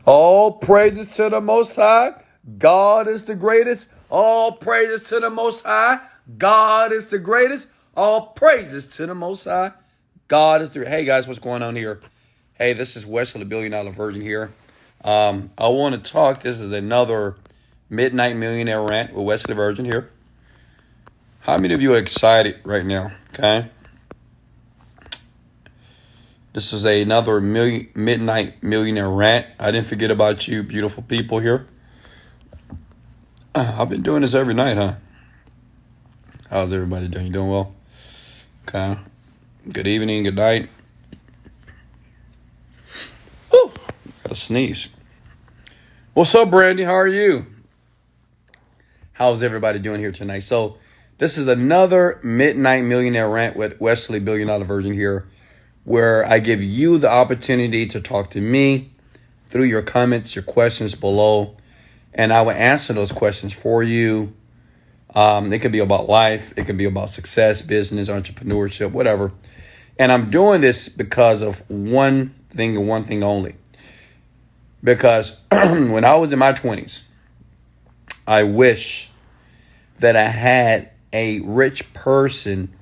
All praises to the Most High. God is the greatest. All praises to the Most High. God is the greatest. All praises to the Most High. God is the... Hey, guys, what's going on here? Hey, this is Wesley Virgin here. I want to talk. This is another Midnight Millionaire rant with Wesley Virgin here. How many of you are excited right now? Okay. This is another Midnight Millionaire rant. I didn't forget about you, beautiful people here. I've been doing this every night, huh? How's everybody doing? You doing well? Okay. Good evening, good night. Whew, gotta sneeze. What's up, Brandy? How are you? How's everybody doing here tonight? So, this is another Midnight Millionaire rant with Wesley Virgin here, where I give you the opportunity to talk to me through your comments, your questions below, and I will answer those questions for you. It could be about life. It could be about success, business, entrepreneurship, whatever. And I'm doing this because of one thing and one thing only. Because when I was in my 20s, I wish that I had a rich person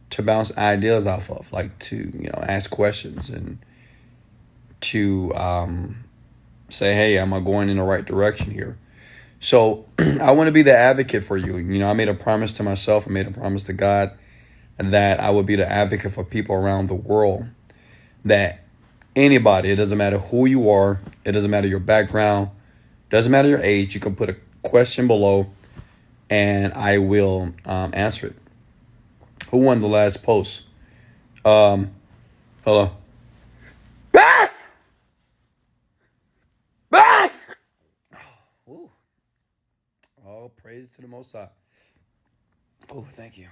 to bounce ideas off of, like to, ask questions and to say, hey, am I going in the right direction here? So I want to be the advocate for you. I made a promise to myself. I made a promise to God that I would be the advocate for people around the world. That anybody, it doesn't matter who you are, it doesn't matter your background, doesn't matter your age, you can put a question below and I will answer it. Who won the last post? Hello. Ah! Ah! Ooh. All praise to the Most High. Oh, thank you.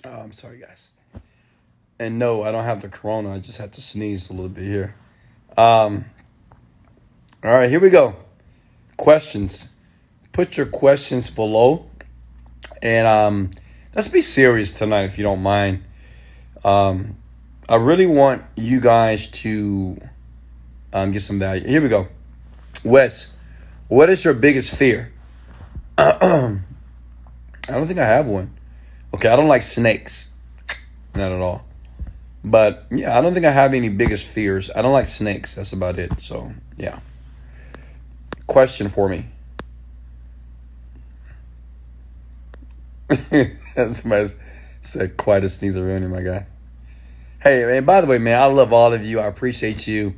Oh, I'm sorry, guys. And no, I don't have the corona. I just had to sneeze a little bit here. All right, here we go. Questions. Put your questions below. And let's be serious tonight, if you don't mind. I really want you guys to get some value. Here we go. Wes, what is your biggest fear? I don't think I have one. Okay, I don't like snakes. Not at all. But, yeah, I don't think I have any biggest fears. I don't like snakes. That's about it. So, yeah. Question for me. Somebody said quite a sneeze around my guy. Hey, man, by the way, man, I love all of you. I appreciate you.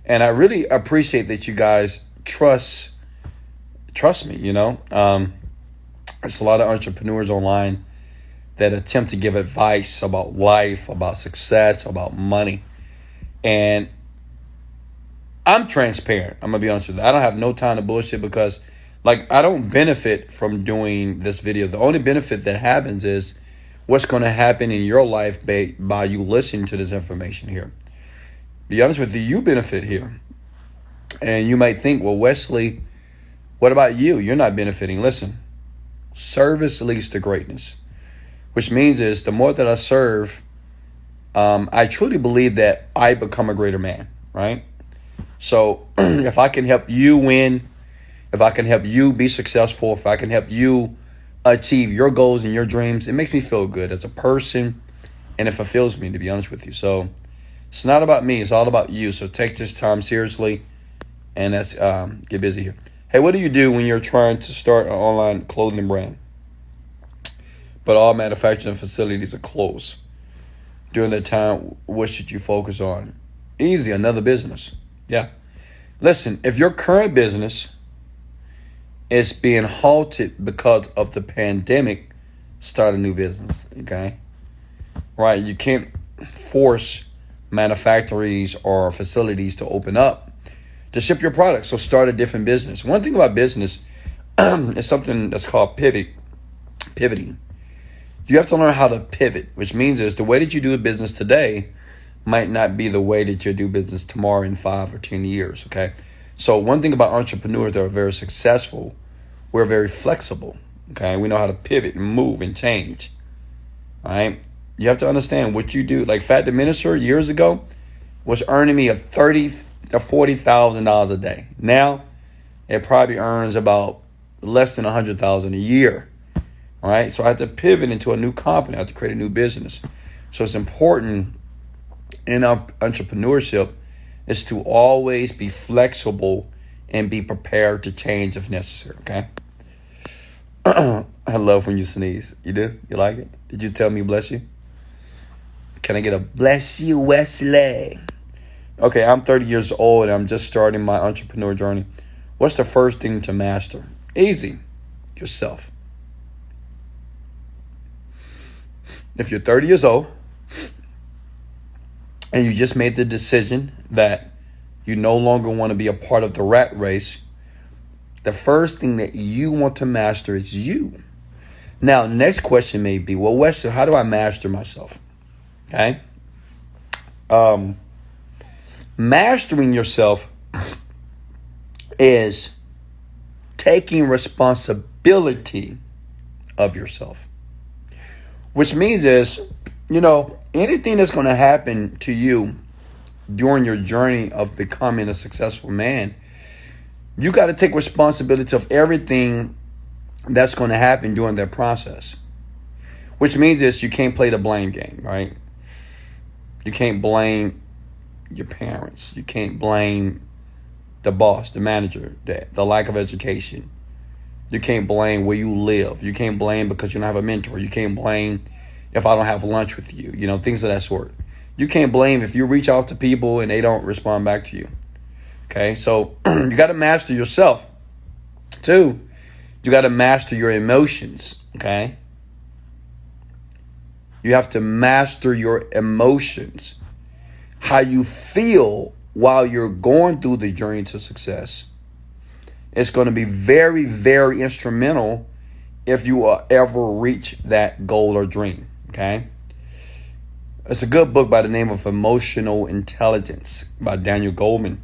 And I really appreciate that you guys trust me, There's a lot of entrepreneurs online that attempt to give advice about life, about success, about money. And I'm transparent. I'm going to be honest with you. I don't have no time to bullshit because, I don't benefit from doing this video. The only benefit that happens is what's going to happen in your life by you listening to this information here. Be honest with you, you benefit here. And you might think, well, Wesley, what about you? You're not benefiting. Listen, service leads to greatness. Which means is the more that I serve, I truly believe that I become a greater man, right? So if I can help you win, if I can help you be successful, if I can help you achieve your goals and your dreams, it makes me feel good as a person and it fulfills me, to be honest with you. So it's not about me. It's all about you. So take this time seriously and let's get busy here. Hey, what do you do when you're trying to start an online clothing brand, but all manufacturing facilities are closed? During that time, what should you focus on? Easy, another business. Yeah. Listen, if your current business is being halted because of the pandemic, start a new business, okay? Right? You can't force manufactories or facilities to open up to ship your products, so start a different business. One thing about business is something that's called pivoting. You have to learn how to pivot, which means is the way that you do business today might not be the way that you'll do business tomorrow in 5 or 10 years, okay? So one thing about entrepreneurs that are very successful, we're very flexible, okay? We know how to pivot and move and change, all right? You have to understand what you do. Like Fat the Minister years ago was earning me a to $40,000 a day. Now, it probably earns about less than $100,000 a year. All right, so I had to pivot into a new company. I had to create a new business. So it's important in our entrepreneurship is to always be flexible and be prepared to change if necessary. Okay. I love when you sneeze. You do? You like it? Did you tell me bless you? Can I get a bless you, Wesley? Okay, I'm 30 years old and I'm just starting my entrepreneur journey. What's the first thing to master? Easy. Yourself. If you're 30 years old and you just made the decision that you no longer want to be a part of the rat race, the first thing that you want to master is you. Now, next question may be, well, Wesley, how do I master myself? Okay. Mastering yourself is taking responsibility of yourself. Which means is, anything that's going to happen to you during your journey of becoming a successful man, you got to take responsibility of everything that's going to happen during that process. Which means is you can't play the blame game, right? You can't blame your parents. You can't blame the boss, the manager, the lack of education. You can't blame where you live. You can't blame because you don't have a mentor. You can't blame if I don't have lunch with you, things of that sort. You can't blame if you reach out to people and they don't respond back to you. Okay, so you got to master yourself. 2, you got to master your emotions. Okay, you have to master your emotions. How you feel while you're going through the journey to success. It's going to be very, very instrumental if you will ever reach that goal or dream. Okay. It's a good book by the name of Emotional Intelligence by Daniel Goleman.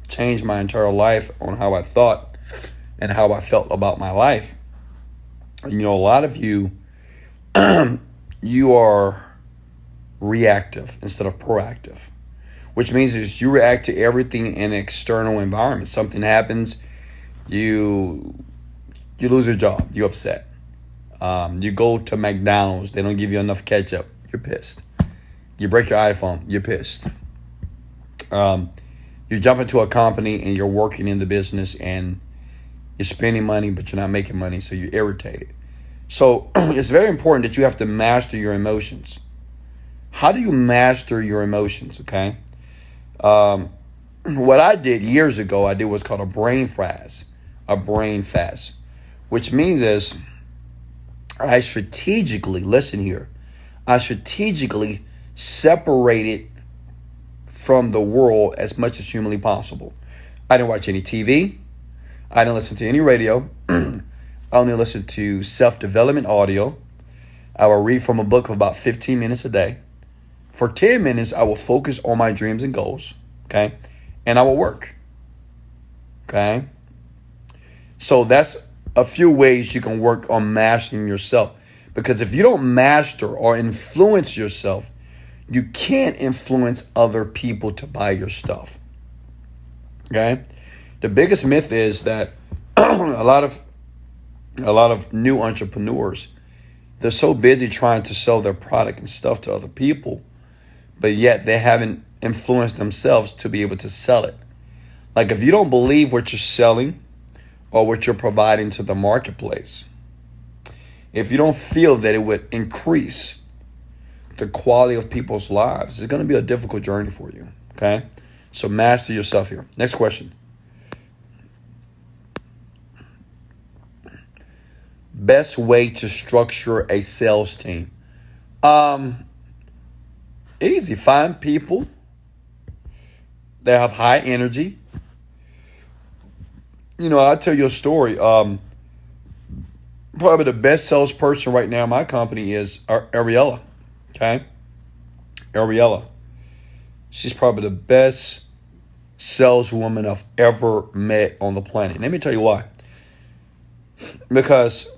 Changed my entire life on how I thought and how I felt about my life. And, a lot of you, you are reactive instead of proactive, which means is you react to everything in an external environment. Something happens, you lose your job, you're upset. You go to McDonald's, they don't give you enough ketchup, you're pissed. You break your iPhone, you're pissed. You jump into a company and you're working in the business and you're spending money, but you're not making money, so you're irritated. So it's very important that you have to master your emotions. How do you master your emotions, okay? What I did years ago, I did what's called a brain fast, which means is I strategically, listen here, I strategically separated from the world as much as humanly possible. I didn't watch any TV. I didn't listen to any radio. I only listened to self-development audio. I will read from a book for about 15 minutes a day. For 10 minutes, I will focus on my dreams and goals, okay? And I will work, okay? So that's a few ways you can work on mastering yourself. Because if you don't master or influence yourself, you can't influence other people to buy your stuff, okay? The biggest myth is that a lot of new entrepreneurs, they're so busy trying to sell their product and stuff to other people, but yet they haven't influenced themselves to be able to sell it. Like if you don't believe what you're selling or what you're providing to the marketplace, if you don't feel that it would increase the quality of people's lives, it's going to be a difficult journey for you, okay? So master yourself here. Next question. Best way to structure a sales team. Easy. Find people that have high energy. I'll tell you a story. Probably the best salesperson right now in my company is Ariella. Okay? Ariella. She's probably the best saleswoman I've ever met on the planet. Let me tell you why. Because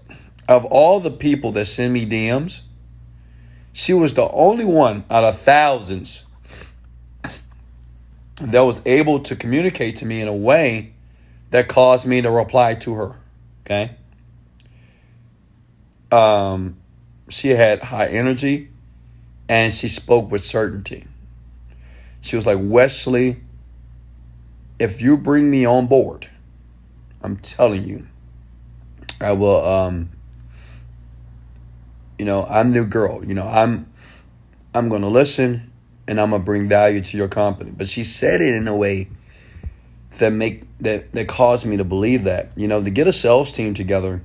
of all the people that send me DMs, she was the only one out of thousands that was able to communicate to me in a way that caused me to reply to her. Okay. She had high energy and she spoke with certainty. She was like, Wesley, if you bring me on board, I'm telling you, I will, I'm the girl, I'm going to listen and I'm going to bring value to your company. But she said it in a way that caused me to believe that, to get a sales team together,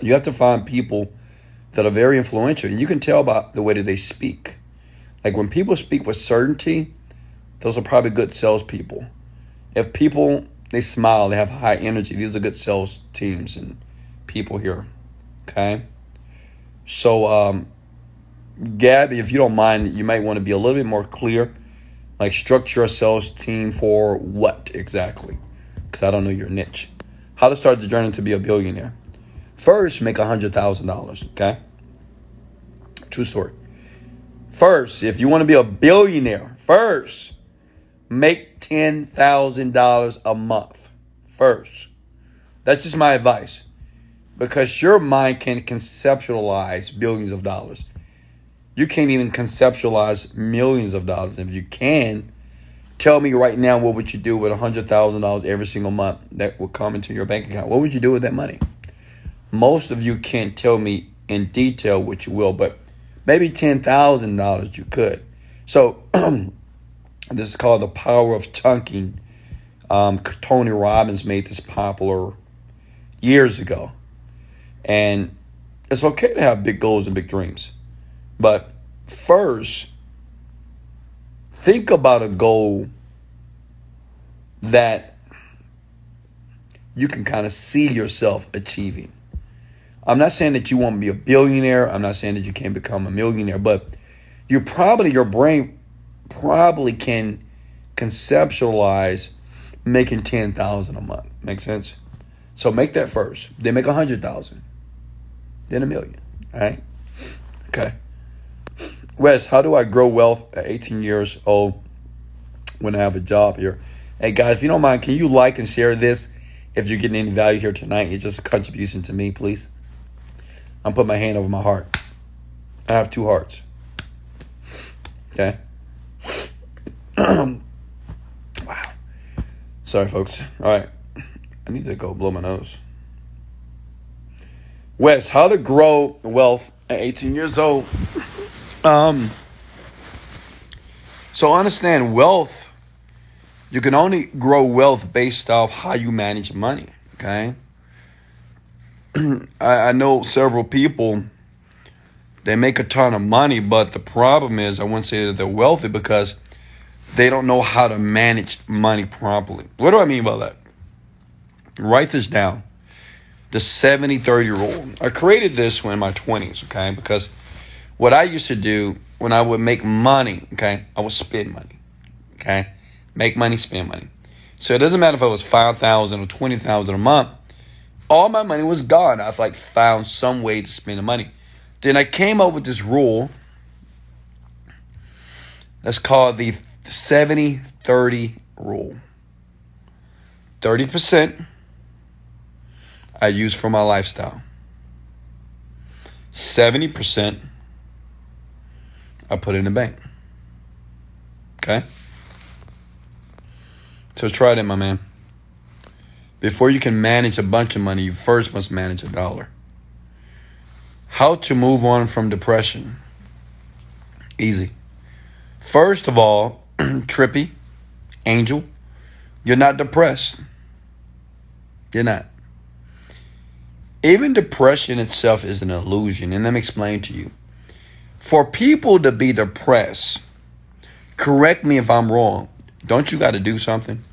you have to find people that are very influential. And you can tell by the way that they speak. Like when people speak with certainty, those are probably good salespeople. If people, they smile, they have high energy, these are good sales teams and people here. Okay? So, Gabby, if you don't mind, you might want to be a little bit more clear. Like structure a sales team for what exactly? Because I don't know your niche. How to start the journey to be a billionaire. First, make $100,000, okay? True story. First, if you want to be a billionaire, first, make $10,000 a month. First. That's just my advice. Because your mind can conceptualize billions of dollars. You can't even conceptualize millions of dollars. If you can, tell me right now, what would you do with $100,000 every single month that will come into your bank account? What would you do with that money? Most of you can't tell me in detail what you will, but maybe $10,000 you could. So this is called the power of chunking. Tony Robbins made this popular years ago. And it's okay to have big goals and big dreams. But first, think about a goal that you can kind of see yourself achieving. I'm not saying that you won't be a billionaire. I'm not saying that you can't become a millionaire, but your brain probably can conceptualize making $10,000 a month. Make sense? So make that first. Then make $100,000. Then $1 million. All right? Okay. Wes, how do I grow wealth at 18 years old when I have a job here? Hey, guys, if you don't mind, can you like and share this if you're getting any value here tonight? It's just a contribution to me, please. I'm putting my hand over my heart. I have 2 hearts. Okay? Wow. Sorry, folks. All right. I need to go blow my nose. Wes, how to grow wealth at 18 years old. So understand wealth, you can only grow wealth based off how you manage money, okay? I know several people, they make a ton of money, but the problem is, I wouldn't say that they're wealthy because they don't know how to manage money properly. What do I mean by that? Write this down. The 70-30 rule. I created this when in my 20s, okay? Because what I used to do when I would make money, okay, I would spend money, okay? Make money, spend money. So it doesn't matter if it was $5,000 or $20,000 a month. All my money was gone. I've found some way to spend the money. Then I came up with this rule that's called the 70-30 rule. 30% I use for my lifestyle. 70% I put in the bank. Okay? So try that, my man. Before you can manage a bunch of money, you first must manage $1. How to move on from depression? Easy. First of all, Trippy, Angel, you're not depressed. You're not. Even depression itself is an illusion, and let me explain to you. For people to be depressed, correct me if I'm wrong, don't you got to do something?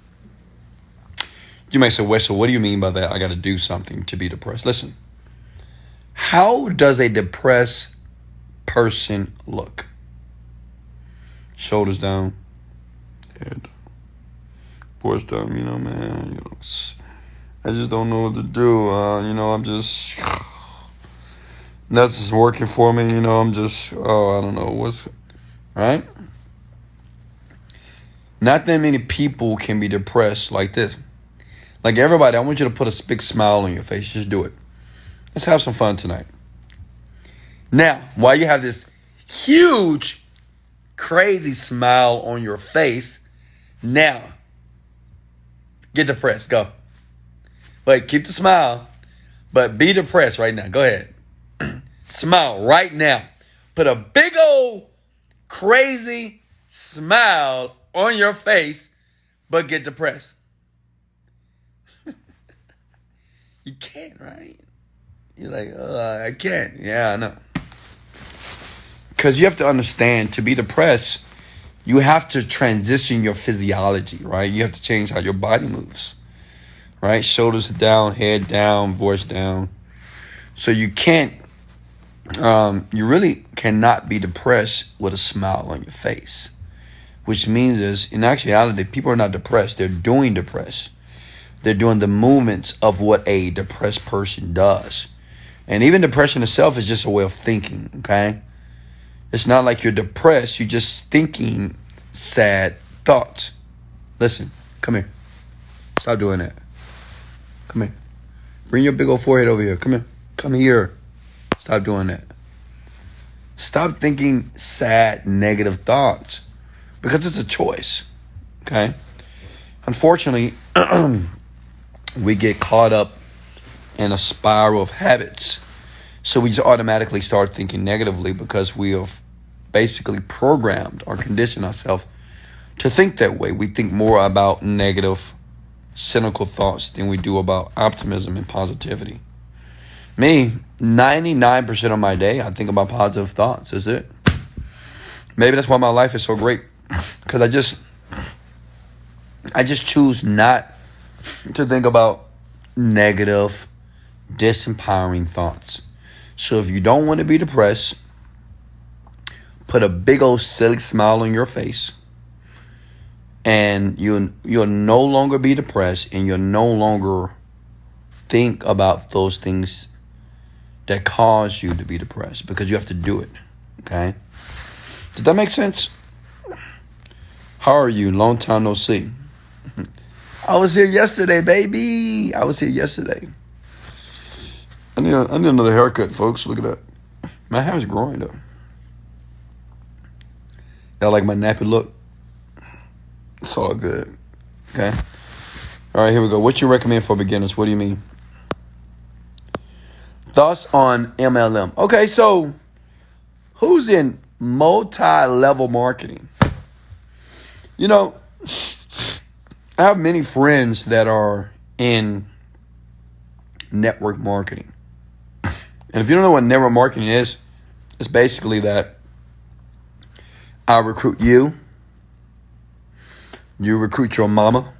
You may say, Wes, so what do you mean by that? I got to do something to be depressed. Listen, how does a depressed person look? Shoulders down, head down, voice down, man, I just don't know what to do. I'm just, nothing's working for me. I'm just, I don't know what's, right? Not that many people can be depressed like this. Like everybody, I want you to put a big smile on your face. Just do it. Let's have some fun tonight. Now, while you have this huge, crazy smile on your face, now, get depressed. Go. Wait, keep the smile, but be depressed right now. Go ahead. Smile right now. Put a big old, crazy smile on your face, but get depressed. You can't, right? You're like, I can't. Yeah, I know. Because you have to understand, to be depressed, you have to transition your physiology, right? You have to change how your body moves, right? Shoulders down, head down, voice down. So you can't, you really cannot be depressed with a smile on your face. Which means is, in actuality, people are not depressed. They're doing depressed. They're doing the movements of what a depressed person does. And even depression itself is just a way of thinking, okay? It's not like you're depressed. You're just thinking sad thoughts. Listen, come here. Stop doing that. Come here. Bring your big old forehead over here. Come here. Come here. Stop doing that. Stop thinking sad, negative thoughts. Because it's a choice, okay? Unfortunately, we get caught up in a spiral of habits. So we just automatically start thinking negatively because we have basically programmed or conditioned ourselves to think that way. We think more about negative, cynical thoughts than we do about optimism and positivity. Me, 99% of my day, I think about positive thoughts. Is it? Maybe that's why my life is so great. Because I just choose not to think about negative, disempowering thoughts. So if you don't want to be depressed, put a big old silly smile on your face, and you'll no longer be depressed, and you'll no longer think about those things that cause you to be depressed, because you have to do it. Okay? Did that make sense? How are you? Long time no see. I was here yesterday, baby. I was here yesterday. I need another haircut, folks. Look at that. My hair is growing, though. Y'all like my nappy look? It's all good. Okay? All right, here we go. What you recommend for beginners? What do you mean? Thoughts on MLM. Okay, so who's in multi-level marketing? You know, I have many friends that are in network marketing. And if you don't know what network marketing is, it's basically that I recruit you, you recruit your mama,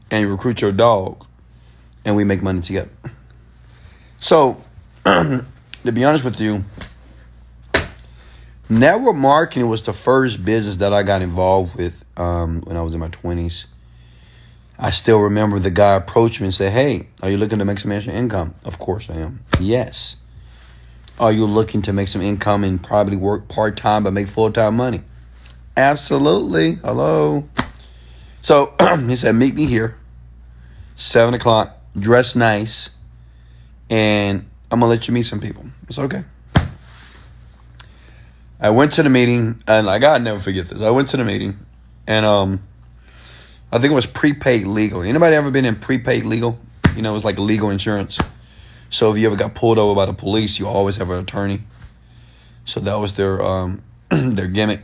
and you recruit your dog, and we make money together. So, to be honest with you, network marketing was the first business that I got involved with when I was in my 20s. I still remember the guy approached me and said, "Hey, are you looking to make some extra income?" Of course I am. Yes. Are you looking to make some income and probably work part-time but make full-time money? Absolutely. Hello. So he said, meet me here, 7 o'clock, dress nice, and I'm going to let you meet some people. It's okay. I went to the meeting, and I gotta never forget this. I went to the meeting, and I think it was prepaid legal. Anybody ever been in prepaid legal? You know, it's like legal insurance. So if you ever got pulled over by the police, you always have an attorney. So that was their their gimmick.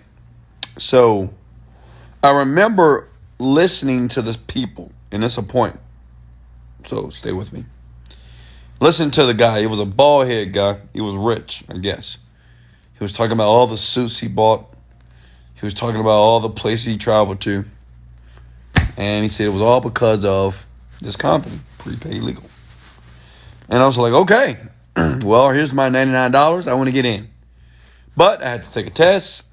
So I remember listening to the people, and it's a point. So stay with me. Listen to the guy. He was a bald-headed guy. He was rich, I guess. He was talking about all the suits he bought. He was talking about all the places he traveled to. And he said it was all because of this company, Prepaid Legal. And I was like, okay, well, here's my $99. I want to get in. But I had to take a test,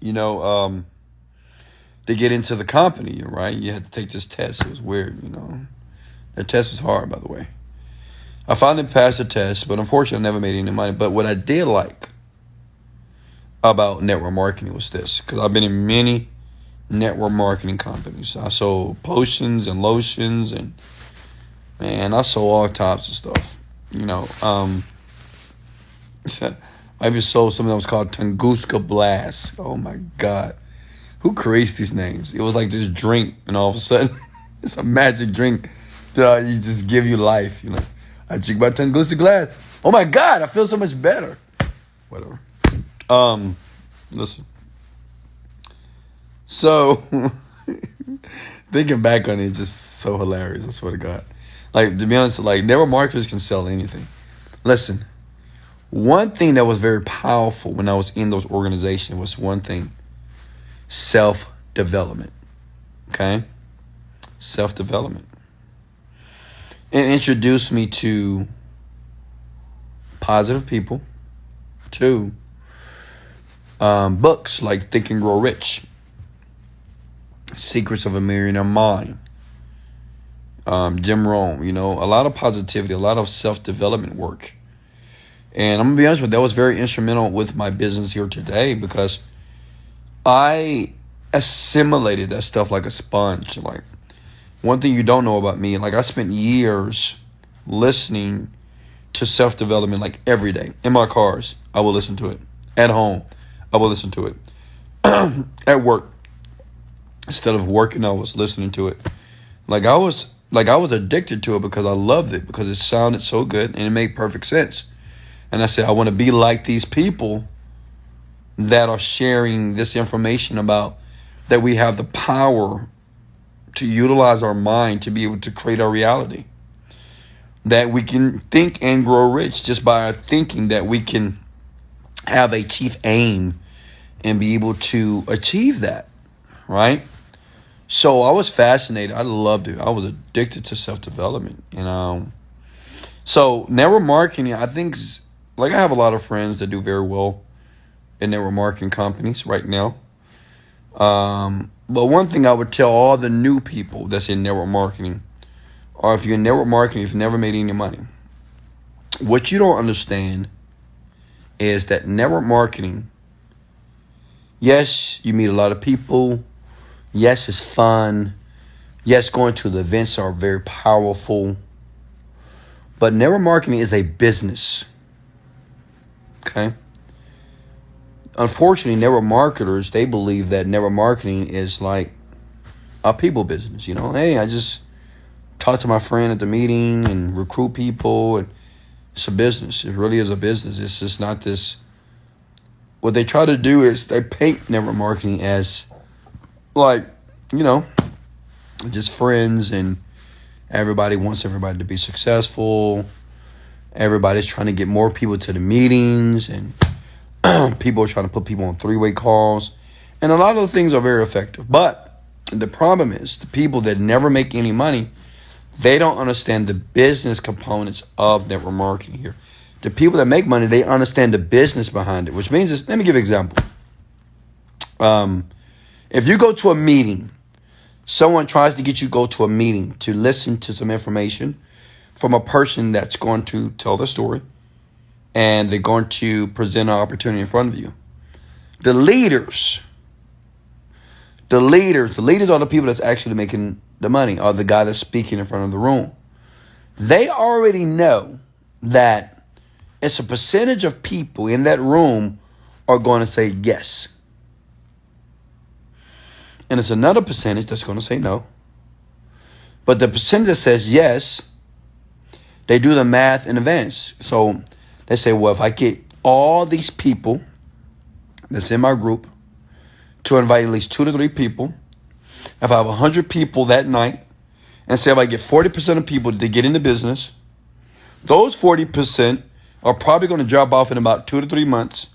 you know, to get into the company, right? You had to take this test. It was weird, you know. The test was hard, by the way. I finally passed the test, but unfortunately I never made any money. But what I did like about network marketing was this, because I've been in many network marketing companies. I sold potions and lotions, and man, I sold all types of stuff. I even sold something that was called Tunguska Blast. Oh my God. Who creates these names? It was like this drink, and all of a sudden, it's a magic drink that you just give you life. I drink my Tunguska Blast. Oh my God, I feel so much better. Whatever. Listen. So, thinking back on it is just so hilarious. I swear to God. Like, to be honest, like, network marketers can sell anything. Listen, one thing that was very powerful when I was in those organizations was one thing: self-development. Okay? Self-development. It introduced me to positive people, to books like Think and Grow Rich, Secrets of a Millionaire Mind, Jim Rohn, a lot of positivity, a lot of self-development work. And I'm going to be honest with you, that was very instrumental with my business here today, because I assimilated that stuff like a sponge. Like, one thing you don't know about me, like, I spent years listening to self-development, like, every day. In my cars, I will listen to it. At home, I will listen to it. At work, instead of working, I was listening to it. I was addicted to it because I loved it, because it sounded so good and it made perfect sense. And I said, I want to be like these people that are sharing this information about that we have the power to utilize our mind to be able to create our reality. That we can think and grow rich just by our thinking, that we can have a chief aim and be able to achieve that, right? So I was fascinated. I loved it. I was addicted to self-development. So network marketing, I think, I have a lot of friends that do very well in network marketing companies right now. But one thing I would tell all the new people that's in network marketing, or if you're in network marketing, if you've never made any money, what you don't understand is that network marketing, yes, you meet a lot of people. Yes, it's fun. Yes, going to the events are very powerful. But network marketing is a business. Okay? Unfortunately, network marketers, they believe that network marketing is like a people business. Hey, I just talk to my friend at the meeting and recruit people. And it's a business. It really is a business. It's just not this. What they try to do is they paint network marketing as just friends, and everybody wants everybody to be successful. Everybody's trying to get more people to the meetings, and people are trying to put people on three-way calls. And a lot of the things are very effective. But the problem is the people that never make any money, they don't understand the business components of network marketing here. The people that make money, they understand the business behind it, which means, let me give you an example. If you go to a meeting, someone tries to get you to go to a meeting to listen to some information from a person that's going to tell the story, and they're going to present an opportunity in front of you. The leaders are the people that's actually making the money, or the guy that's speaking in front of the room. They already know that it's a percentage of people in that room are going to say yes. And it's another percentage that's going to say no. But the percentage that says yes, they do the math in advance. So they say, well, if I get all these people that's in my group to invite at least 2 to 3 people, if I have 100 people that night, and say if I get 40% of people to get into business, those 40% are probably going to drop off in about 2 to 3 months.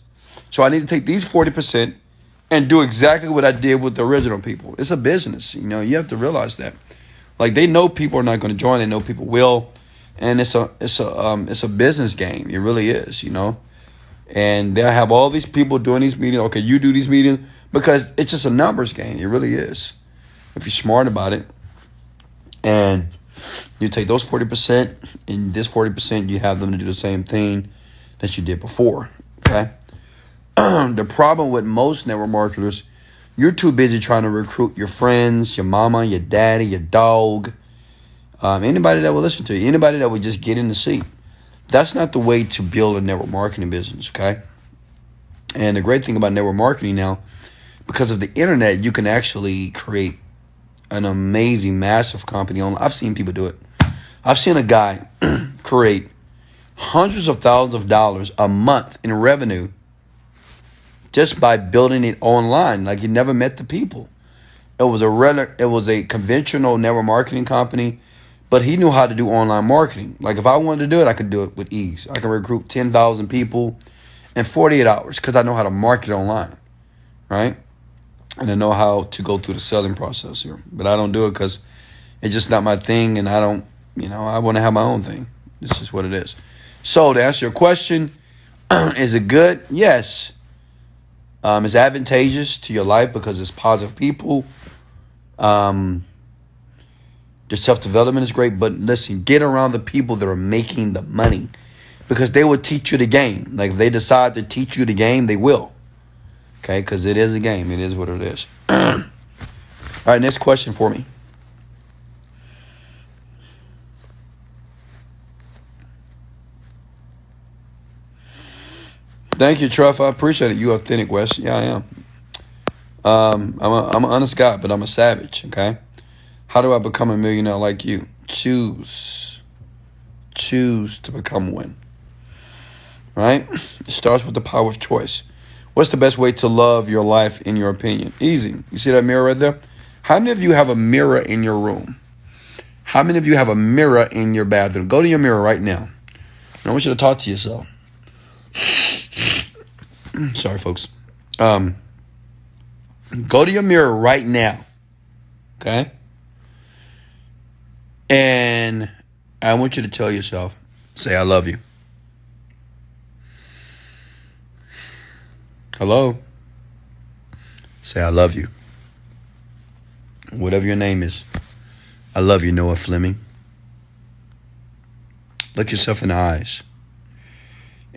So I need to take these 40% and do exactly what I did with the original people. It's a business. You have to realize that. They know people are not going to join. They know people will. And it's a business game. It really is, And they'll have all these people doing these meetings. Okay, you do these meetings, because it's just a numbers game. It really is. If you're smart about it. And you take those 40% and this 40%, you have them to do the same thing that you did before. Okay? The problem with most network marketers, You're too busy trying to recruit your friends, your mama, your daddy, your dog, anybody that will listen to you, anybody that would just get in the seat. That's not the way to build a network marketing business, okay? And the great thing about network marketing now, because of the internet, you can actually create an amazing, massive company online. I've seen people do it. I've seen a guy create hundreds of thousands of dollars a month in revenue just by building it online. Like, he never met the people. It was a conventional network marketing company, but he knew how to do online marketing. Like, if I wanted to do it, I could do it with ease. I can recruit 10,000 people in 48 hours because I know how to market online, right? And I know how to go through the selling process here. But I don't do it because it's just not my thing, and I don't, I want to have my own thing. This is what it is. So to answer your question, is it good? Yes. It's advantageous to your life because it's positive people. The self-development is great, but listen, get around the people that are making the money because they will teach you the game. Like, if they decide to teach you the game, they will. Okay, because it is a game. It is what it is. All right, next question for me. Thank you, Truff. I appreciate it. You authentic, Wes. Yeah, I am. I'm an honest guy, but I'm a savage, okay? How do I become a millionaire like you? Choose to become one. Right? It starts with the power of choice. What's the best way to love your life, in your opinion? Easy. You see that mirror right there? How many of you have a mirror in your room? How many of you have a mirror in your bathroom? Go to your mirror right now. I want you to talk to yourself. Sorry, folks. Go to your mirror right now. Okay? And I want you to tell yourself, say, I love you. Hello? Say, I love you. Whatever your name is. I love you, Noah Fleming. Look yourself in the eyes.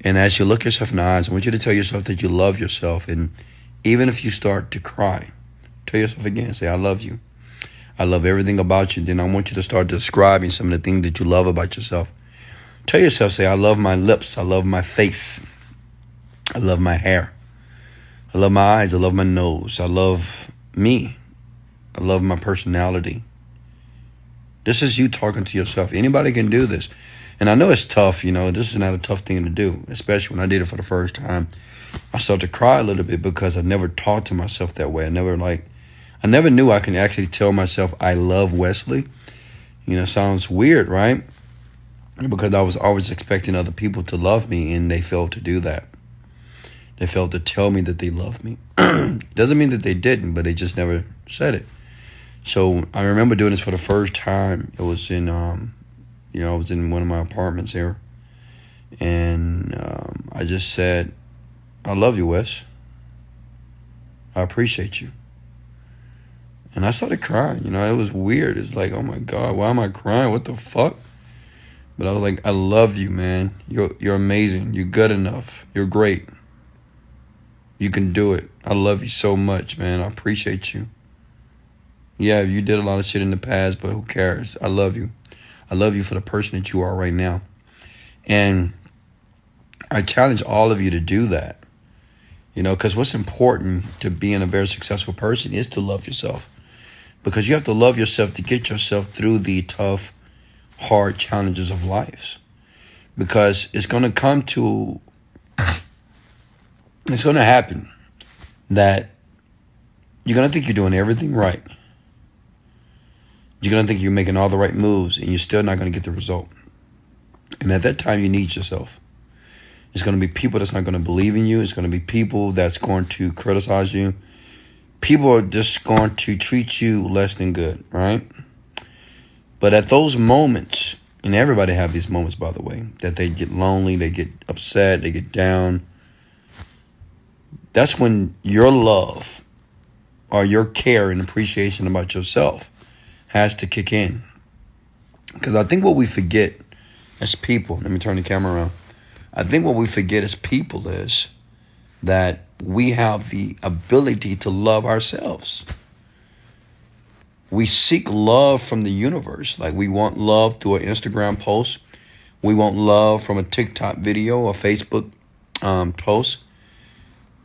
And as you look yourself in the eyes, I want you to tell yourself that you love yourself. And even if you start to cry, tell yourself again, say, I love you. I love everything about you. Then I want you to start describing some of the things that you love about yourself. Tell yourself, say, I love my lips. I love my face. I love my hair. I love my eyes. I love my nose. I love me. I love my personality. This is you talking to yourself. Anybody can do this. And I know it's tough, this is not a tough thing to do, especially when I did it for the first time. I started to cry a little bit because I never talked to myself that way. I never knew I can actually tell myself I love Wesley. Sounds weird, right? Because I was always expecting other people to love me, and they failed to do that. They failed to tell me that they love me. Doesn't mean that they didn't, but they just never said it. So I remember doing this for the first time. It was in, I was in one of my apartments here. And I just said, I love you, Wes. I appreciate you. And I started crying. It was weird. It's like, oh my God, why am I crying? What the fuck? But I was like, I love you, man. You're amazing. You're good enough. You're great. You can do it. I love you so much, man. I appreciate you. Yeah, you did a lot of shit in the past, but who cares? I love you. I love you for the person that you are right now. And I challenge all of you to do that. Because what's important to being a very successful person is to love yourself. Because you have to love yourself to get yourself through the tough, hard challenges of life. Because it's going to happen that you're going to think you're doing everything right. You're going to think you're making all the right moves, and you're still not going to get the result. And at that time, you need yourself. It's going to be people that's not going to believe in you. It's going to be people that's going to criticize you. People are just going to treat you less than good, right? But at those moments, and everybody have these moments, by the way, that they get lonely, they get upset, they get down. That's when your love or your care and appreciation about yourself has to kick in. Because I think what we forget as people, let me turn the camera around. I think what we forget as people is that we have the ability to love ourselves. We seek love from the universe. Like, we want love through an Instagram post. We want love from a TikTok video or Facebook post.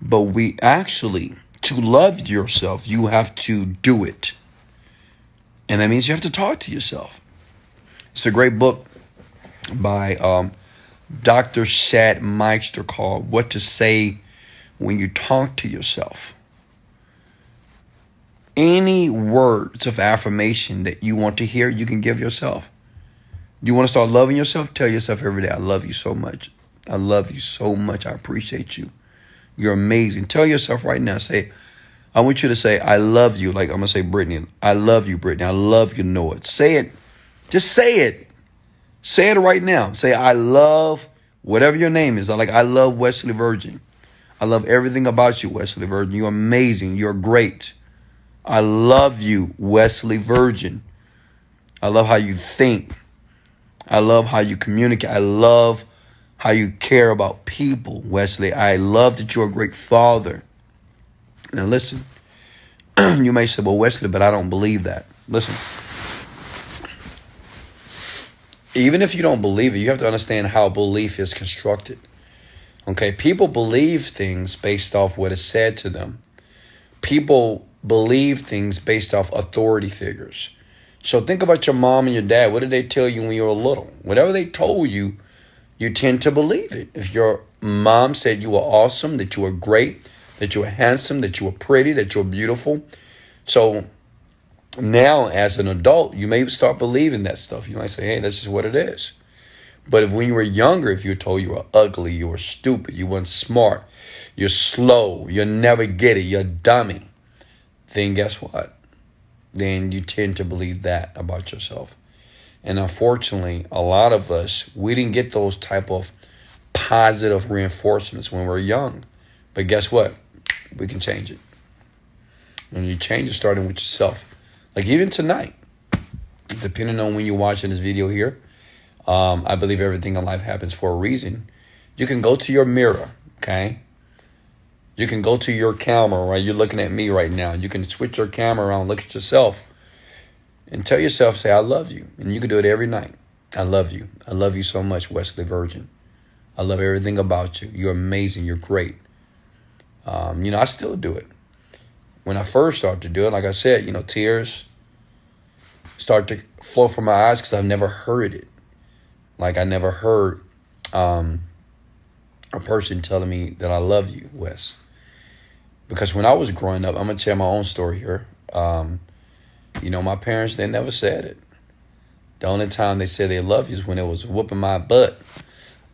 But we actually, to love yourself, you have to do it. And that means you have to talk to yourself. It's a great book by Dr. Shad Meister called What to Say When You Talk to Yourself. Any words of affirmation that you want to hear, you can give yourself. You want to start loving yourself? Tell yourself every day, I love you so much. I love you so much. I appreciate you. You're amazing. Tell yourself right now, I want you to say, I love you. Like I'm going to say, Brittany, I love you, Brittany. I love you, Noah. Say it. Just say it. Say it right now. Say, I love whatever your name is. I love Wesley Virgin. I love everything about you, Wesley Virgin. You're amazing. You're great. I love you, Wesley Virgin. I love how you think. I love how you communicate. I love how you care about people, Wesley. I love that you're a great father. Now listen, you may say, well, Wesley, but I don't believe that. Listen, even if you don't believe it, you have to understand how belief is constructed. Okay, people believe things based off what is said to them. People believe things based off authority figures. So think about your mom and your dad. What did they tell you when you were little? Whatever they told you, you tend to believe it. If your mom said you were awesome, that you were great, that you were handsome, that you were pretty, that you were beautiful. So now as an adult, you may start believing that stuff. You might say, hey, that's just what it is. But if when you were younger, if you were told you were ugly, you were stupid, you weren't smart, you're slow, you'll never get it, you're a dummy, then guess what? Then you tend to believe that about yourself. And unfortunately, a lot of us, we didn't get those type of positive reinforcements when we were young. But guess what? We can change it. When you change it, starting with yourself. Like even tonight, depending on when you're watching this video here, I believe everything in life happens for a reason. You can go to your mirror, okay? You can go to your camera, right? You're looking at me right now. You can switch your camera around, look at yourself, and tell yourself, say, I love you. And you can do it every night. I love you. I love you so much, Wesley Virgin. I love everything about you. You're amazing. You're great. I still do it. When I first started to do it, like I said, tears start to flow from my eyes because I've never heard it. Like I never heard a person telling me that I love you, Wes. Because when I was growing up, I'm going to tell my own story here. My parents, they never said it. The only time they said they love you is when it was whooping my butt.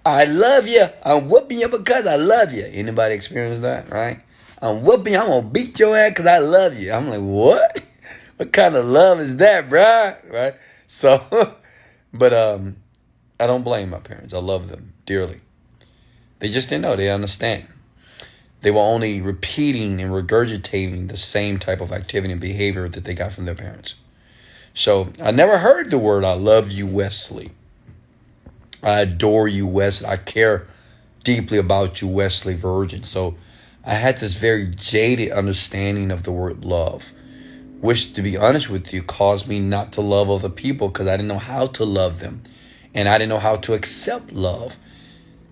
I love you. I'm whooping you because I love you. Anybody experience that, right? I'm whooping you. I'm going to beat your ass because I love you. I'm like, what? What kind of love is that, bruh? Right? So, but I don't blame my parents. I love them dearly. They just didn't know. They understand. They were only repeating and regurgitating the same type of activity and behavior that they got from their parents. So I never heard the word, I love you, Wesley. I adore you, Wesley. I care deeply about you, Wesley Virgin. So I had this very jaded understanding of the word love, which, to be honest with you, caused me not to love other people because I didn't know how to love them. And I didn't know how to accept love.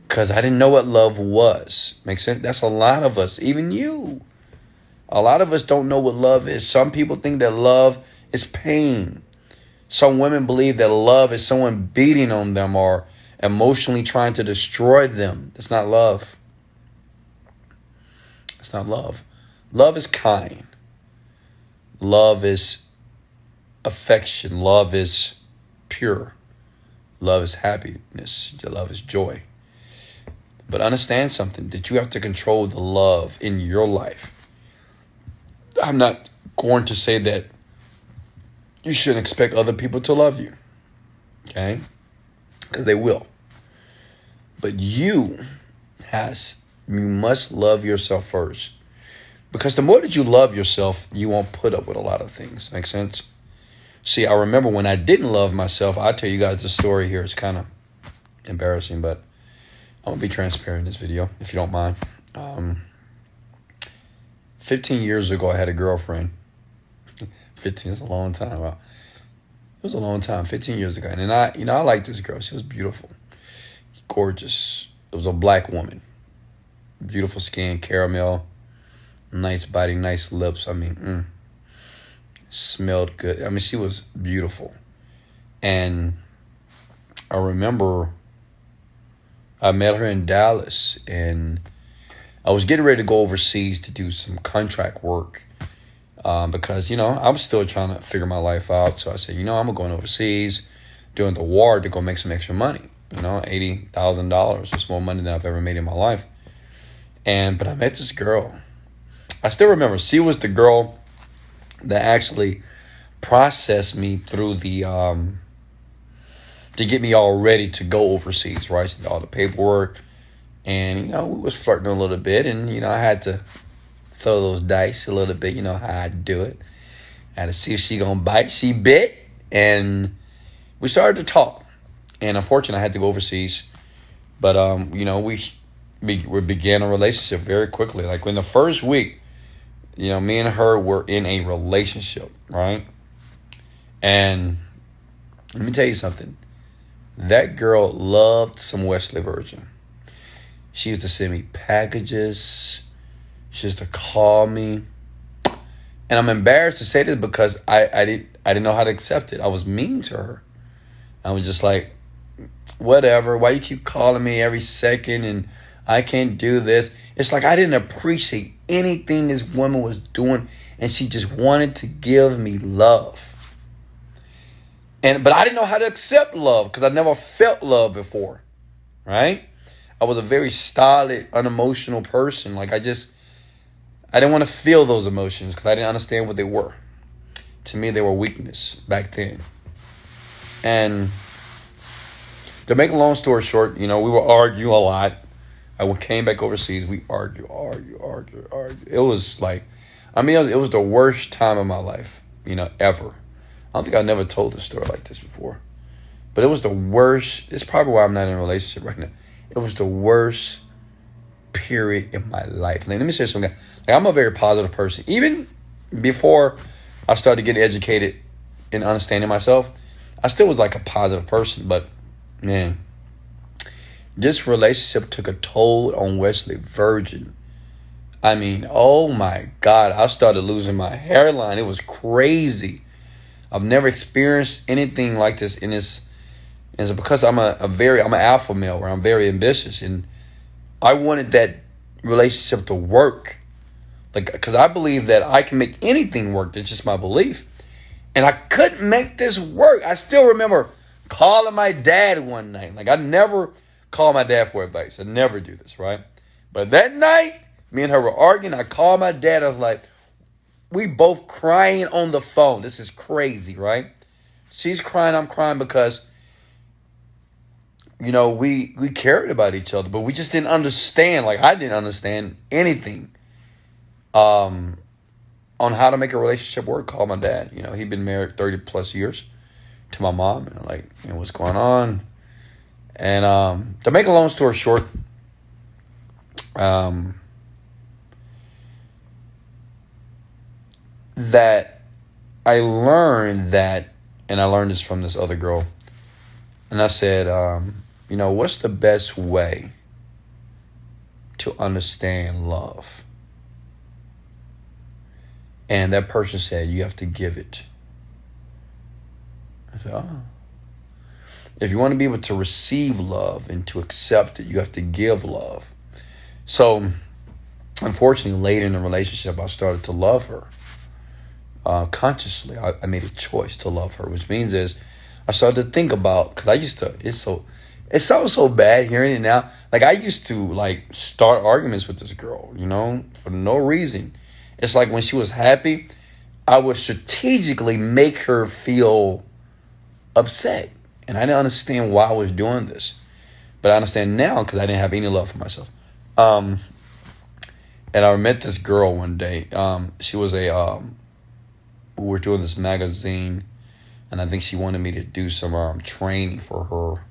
Because I didn't know what love was. Makes sense? That's a lot of us, even you. A lot of us don't know what love is. Some people think that love is pain. Some women believe that love is someone beating on them or emotionally trying to destroy them. That's not love. That's not love. Love is kind. Love is affection. Love is pure. Love is happiness. Love is joy. But understand something, that you have to control the love in your life. I'm not going to say that you shouldn't expect other people to love you. Okay? Because they will. But you must love yourself first. Because the more that you love yourself, you won't put up with a lot of things. Make sense? See, I remember when I didn't love myself, I'll tell you guys the story here. It's kind of embarrassing, but I'm going to be transparent in this video, if you don't mind. 15 years ago, I had a girlfriend. 15 is a long time. Wow. It was a long time, 15 years ago. And I liked this girl. She was beautiful, gorgeous. It was a black woman. Beautiful skin, caramel, nice body, nice lips. Smelled good. She was beautiful. And I remember I met her in Dallas, and I was getting ready to go overseas to do some contract work because, I was still trying to figure my life out. So I said, I'm going overseas during the war to go make some extra money, $80,000. It's more money than I've ever made in my life. But I met this girl. I still remember she was the girl that actually processed me through the to get me all ready to go overseas, right? She did all the paperwork, and we was flirting a little bit, and I had to throw those dice a little bit. You know how I do it. I had to see if she gonna bite. She bit, and we started to talk. And unfortunately, I had to go overseas, but we began a relationship very quickly. Like in the first week, me and her were in a relationship, right? And let me tell you something. That girl loved some Wesley Virgin. She used to send me packages. She used to call me. And I'm embarrassed to say this because I didn't know how to accept it. I was mean to her. I was just like, whatever. Why you keep calling me every second and I can't do this? It's like I didn't appreciate anything this woman was doing, and she just wanted to give me love. But I didn't know how to accept love because I never felt love before, right? I was a very stolid, unemotional person. Like I didn't want to feel those emotions because I didn't understand what they were. To me, they were weakness back then. And to make a long story short, we would argue a lot. I came back overseas. We argue. It was like, it was the worst time of my life, ever. I don't think I never told a story like this before. But it was the worst. It's probably why I'm not in a relationship right now. It was the worst period in my life. Let me say something. Like, I'm a very positive person. Even before I started getting educated and understanding myself, I still was like a positive person. But, man, this relationship took a toll on Wesley Virgin. Oh my God. I started losing my hairline. It was crazy. I've never experienced anything like this in this. And it's because I'm an alpha male where I'm very ambitious, and I wanted that relationship to work. Because I believe that I can make anything work. That's just my belief. And I couldn't make this work. I still remember calling my dad one night. Like I never call my dad for advice. I never do this, right? But that night, me and her were arguing. I called my dad. I was like, we both crying on the phone. This is crazy, right? She's crying. I'm crying because, we cared about each other, but we just didn't understand. Like I didn't understand anything on how to make a relationship work. Called my dad. He'd been married 30 plus years to my mom, and I'm like, what's going on? And to make a long story short, that I learned that, and I learned this from this other girl, and I said, what's the best way to understand love? And that person said, you have to give it. I said, oh. If you want to be able to receive love and to accept it, you have to give love. So, unfortunately, later in the relationship, I started to love her. Consciously, I made a choice to love her, which means is I started to think about, because I used to, it sounds so bad hearing it now. Like I used to start arguments with this girl, for no reason. It's like when she was happy, I would strategically make her feel upset. And I didn't understand why I was doing this. But I understand now because I didn't have any love for myself. And I met this girl one day. She was we were doing this magazine, and I think she wanted me to do some training for her.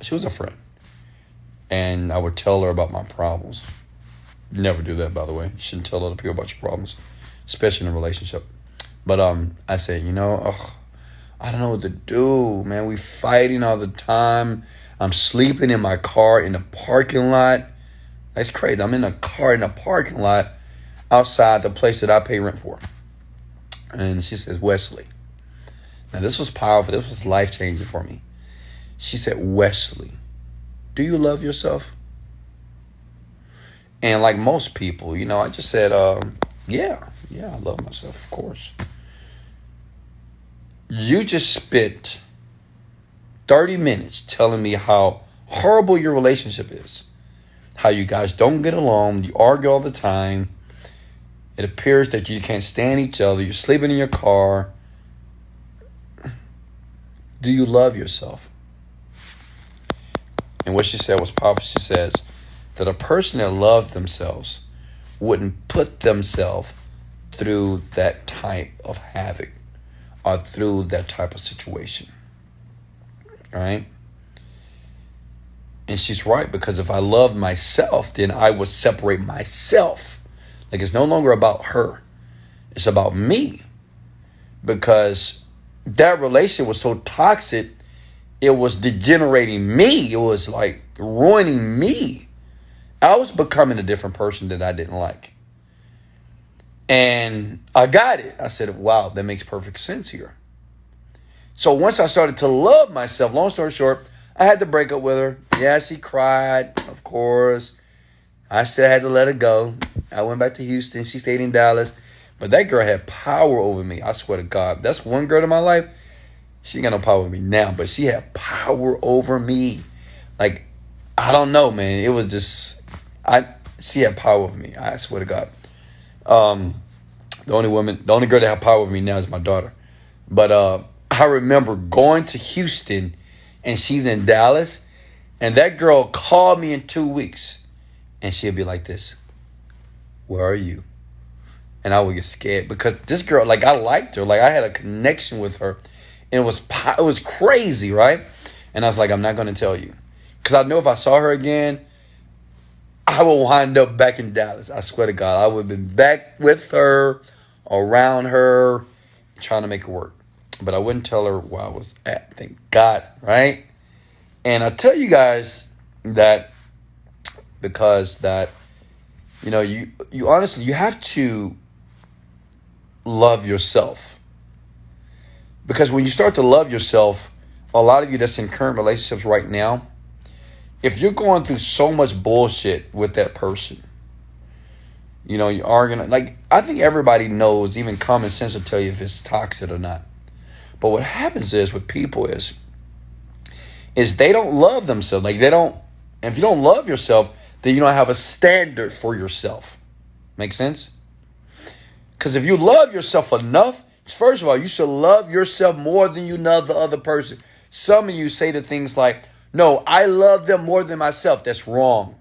She was a friend. And I would tell her about my problems. Never do that, by the way. You shouldn't tell other people about your problems, especially in a relationship. But I said, I don't know what to do, man. We fighting all the time. I'm sleeping in my car in the parking lot. That's crazy. I'm in a car in a parking lot outside the place that I pay rent for. And she says, Wesley. Now, this was powerful. This was life-changing for me. She said, Wesley, do you love yourself? And like most people, I just said, yeah, I love myself, of course. You just spent 30 minutes telling me how horrible your relationship is, how you guys don't get along, you argue all the time. It appears that you can't stand each other. You're sleeping in your car. Do you love yourself? And what she said was powerful. She says that a person that loved themselves wouldn't put themselves through that type of havoc or through that type of situation. Right? And she's right, because if I loved myself, then I would separate myself. Like, it's no longer about her. It's about me. Because that relationship was so toxic, it was degenerating me. It was like ruining me. I was becoming a different person that I didn't like. And I got it. I said, wow, that makes perfect sense here. So once I started to love myself, long story short, I had to break up with her. Yeah, she cried, of course. I still had to let her go. I went back to Houston. She stayed in Dallas. But that girl had power over me. I swear to God. That's one girl in my life. She ain't got no power over me now, but she had power over me. Like, I don't know, man. It was just, she had power over me. I swear to God. The only girl that had power over me now is my daughter. But I remember going to Houston, and she's in Dallas, and that girl called me in 2 weeks, and she'd be like this, where are you? And I would get scared, because this girl, like, I liked her. Like, I had a connection with her, and it was crazy, right? And I was like, I'm not going to tell you, because I know if I saw her again, I would wind up back in Dallas. I swear to God, I would have been back with her, around her, trying to make it work. But I wouldn't tell her where I was at. Thank God, right? And I tell you guys that because that, you honestly, you have to love yourself. Because when you start to love yourself, a lot of you that's in current relationships right now, if you're going through so much bullshit with that person, you are going to, like, I think everybody knows, even common sense will tell you if it's toxic or not. But what happens is with people is they don't love themselves. Like, if you don't love yourself, then you don't have a standard for yourself. Make sense? Because if you love yourself enough, first of all, you should love yourself more than you love the other person. Some of you say the things like, no, I love them more than myself. That's wrong.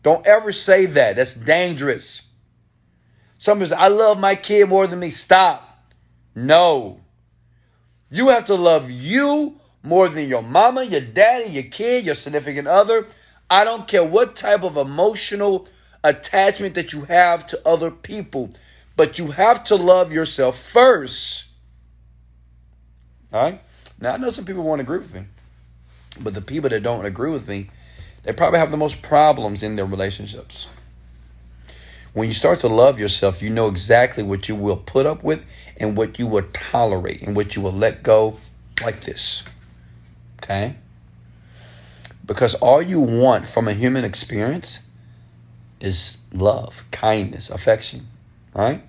Don't ever say that. That's dangerous. Some people say, I love my kid more than me. Stop. No. You have to love you more than your mama, your daddy, your kid, your significant other. I don't care what type of emotional attachment that you have to other people, but you have to love yourself first. All right? Now, I know some people won't agree with me, but the people that don't agree with me, they probably have the most problems in their relationships. When you start to love yourself, you know exactly what you will put up with and what you will tolerate and what you will let go, like this. Okay? Because all you want from a human experience is love, kindness, affection. Right?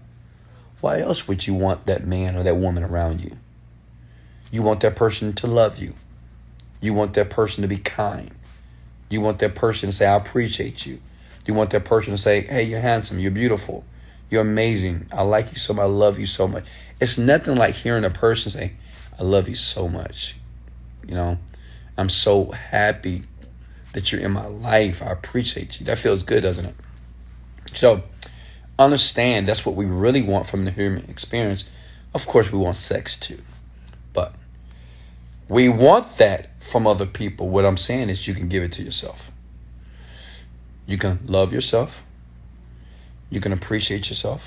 Why else would you want that man or that woman around you? You want that person to love you. You want that person to be kind. You want that person to say, I appreciate you. You want that person to say, hey, you're handsome, you're beautiful, you're amazing, I like you so much, I love you so much. It's nothing like hearing a person say, I love you so much. I'm so happy that you're in my life. I appreciate you. That feels good, doesn't it? So understand that's what we really want from the human experience. Of course, we want sex too. But we want that from other people. What I'm saying is you can give it to yourself. You can love yourself. You can appreciate yourself.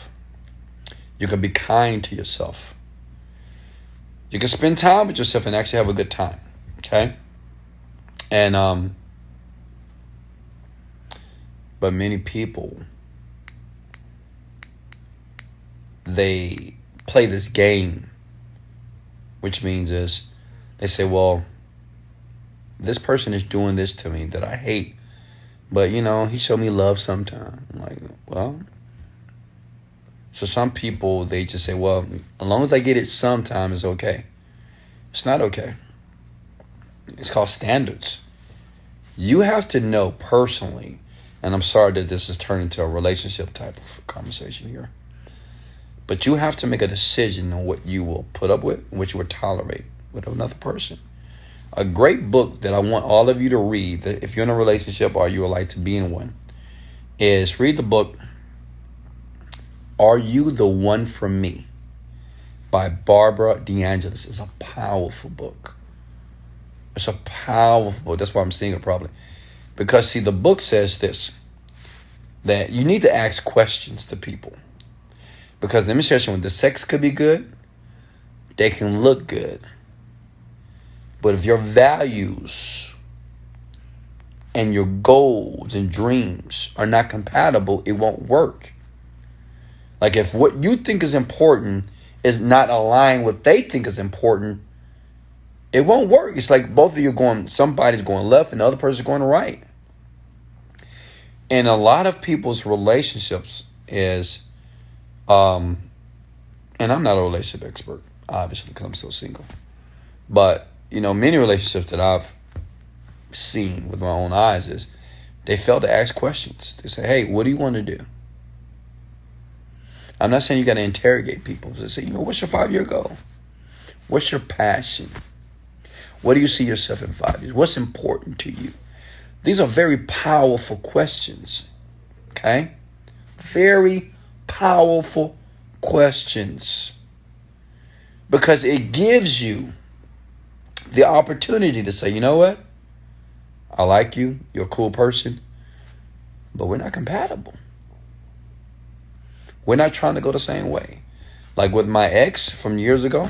You can be kind to yourself. You can spend time with yourself and actually have a good time. Okay? And but many people, they play this game, which means is they say, well, this person is doing this to me that I hate, but he showed me love sometime. I'm like, well, so some people, they just say, well, as long as I get it sometime, it's okay. It's not okay. It's called standards. You have to know personally, and I'm sorry that this has turned into a relationship type of conversation here, but you have to make a decision on what you will put up with and what you will tolerate with another person. A great book that I want all of you to read, that if you're in a relationship or you would like to be in one, is read the book, Are You the One for Me? By Barbara DeAngelis. It's a powerful book. It's a powerful book. That's why I'm seeing it probably. Because, see, the book says this, that you need to ask questions to people. Because let me tell you something, the sex could be good. They can look good. But if your values and your goals and dreams are not compatible, it won't work. Like if what you think is important is not aligned with what they think is important, it won't work. It's like both of you somebody's going left and the other person's going right. And a lot of people's relationships is, and I'm not a relationship expert, obviously, because I'm still single. But, many relationships that I've seen with my own eyes is they fail to ask questions. They say, hey, what do you want to do? I'm not saying you got to interrogate people. They say, what's your 5-year goal? What's your passion? What do you see yourself in 5 years? What's important to you? These are very powerful questions. Okay? Very powerful questions. Because it gives you the opportunity to say, you know what? I like you. You're a cool person. But we're not compatible. We're not trying to go the same way. Like with my ex from years ago,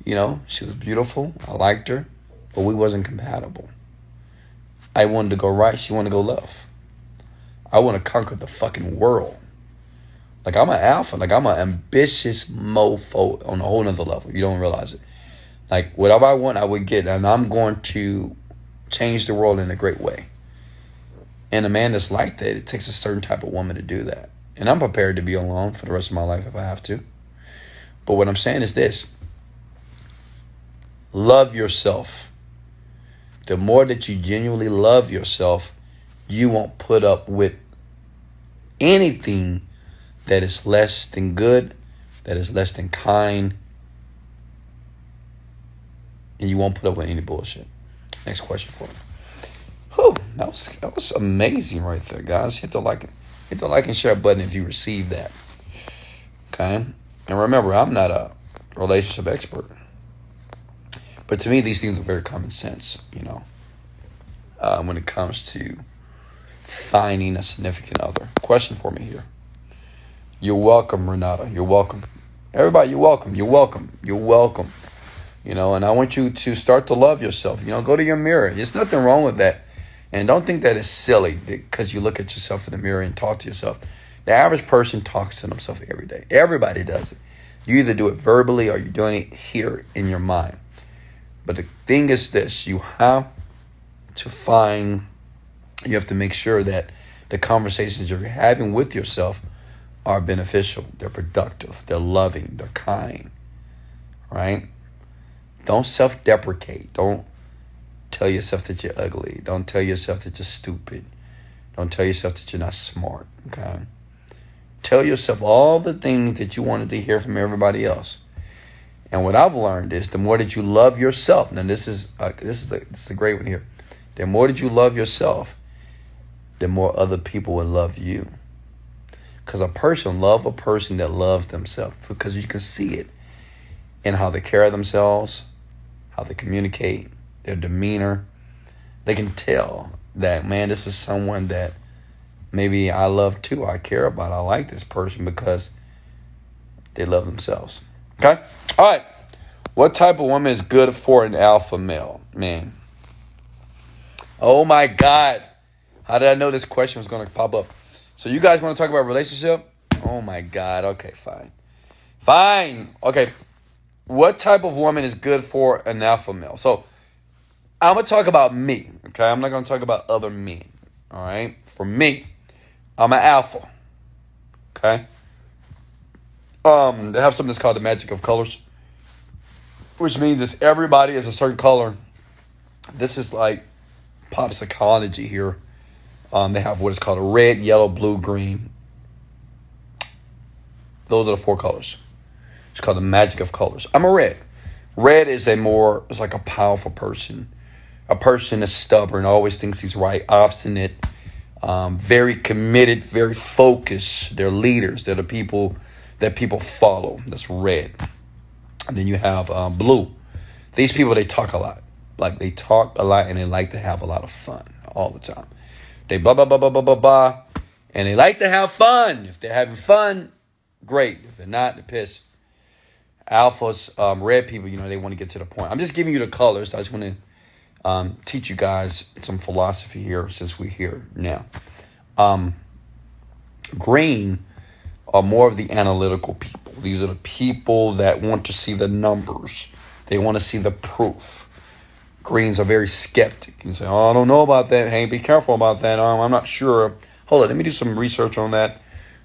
she was beautiful. I liked her, but we wasn't compatible. I wanted to go right. She wanted to go left. I want to conquer the fucking world. Like I'm an alpha. Like I'm an ambitious mofo on a whole nother level. You don't realize it. Like whatever I want, I would get. And I'm going to change the world in a great way. And a man that's like that, it takes a certain type of woman to do that. And I'm prepared to be alone for the rest of my life if I have to. But what I'm saying is this. Love yourself. The more that you genuinely love yourself, you won't put up with anything that is less than good, that is less than kind, and you won't put up with any bullshit. Next question for me. Whew, that was amazing right there, guys. Hit the like and share button if you received that. Okay? And remember, I'm not a relationship expert. But to me, these things are very common sense, when it comes to finding a significant other. Question for me here. You're welcome, Renata. You're welcome. Everybody, you're welcome. You're welcome. You're welcome. And I want you to start to love yourself. Go to your mirror. There's nothing wrong with that. And don't think that it's silly because you look at yourself in the mirror and talk to yourself. The average person talks to themselves every day. Everybody does it. You either do it verbally or you're doing it here in your mind. But the thing is this, you have to make sure that the conversations you're having with yourself are beneficial. They're productive. They're loving. They're kind. Right? Don't self-deprecate. Don't tell yourself that you're ugly. Don't tell yourself that you're stupid. Don't tell yourself that you're not smart. Okay? Tell yourself all the things that you wanted to hear from everybody else. And what I've learned is the more that you love yourself, now this is a great one here. The more that you love yourself, the more other people will love you. Because a person loves a person that loves themselves, because you can see it in how they carry themselves, how they communicate, their demeanor. They can tell that, man, this is someone that maybe I love too. I care about. I like this person because they love themselves. Okay? All right. What type of woman is good for an alpha male? Man. Oh, my God. How did I know this question was going to pop up? So you guys want to talk about relationship? Oh, my God. Okay, fine. Fine. Okay. What type of woman is good for an alpha male? So I'm going to talk about me. Okay? I'm not going to talk about other men. All right? For me, I'm an alpha. Okay? They have something that's called the magic of colors, which means it's everybody is a certain color. This is like pop psychology here. They have what is called a red, yellow, blue, green. Those are the 4 colors. It's called the magic of colors. I'm a red. Red is it's like a powerful person. A person is stubborn, always thinks he's right, obstinate, very committed, very focused. They're leaders. They're the people that people follow. That's red. And then you have blue. These people, they talk a lot. Like, they talk a lot and they like to have a lot of fun all the time. They blah, blah, blah, blah, blah, blah, blah. And they like to have fun. If they're having fun, great. If they're not, they're pissed. Alphas, red people, they want to get to the point. I'm just giving you the colors. I just want to teach you guys some philosophy here since we're here now. Green are more of the analytical people. These are the people that want to see the numbers. They want to see the proof. Greens are very skeptic. You say, oh, I don't know about that. Hey, be careful about that. I'm not sure. Hold on, let me do some research on that.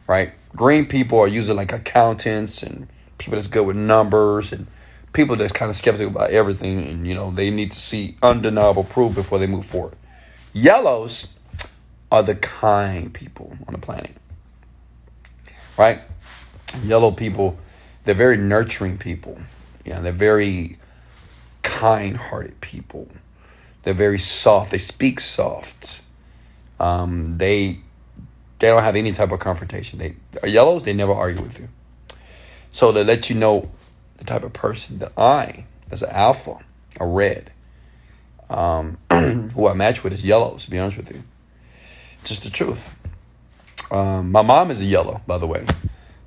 Right? Green people are usually like accountants and people that's good with numbers and people that's kind of skeptical about everything. And, they need to see undeniable proof before they move forward. Yellows are the kind people on the planet. Right? Yellow people, they're very nurturing people. They're very kind-hearted people. They're very soft. They speak soft. They don't have any type of confrontation. Yellows, they never argue with you. So to let you know the type of person that I, as an alpha, a red, who I match with is yellows, to be honest with you. Just the truth. My mom is a yellow, by the way.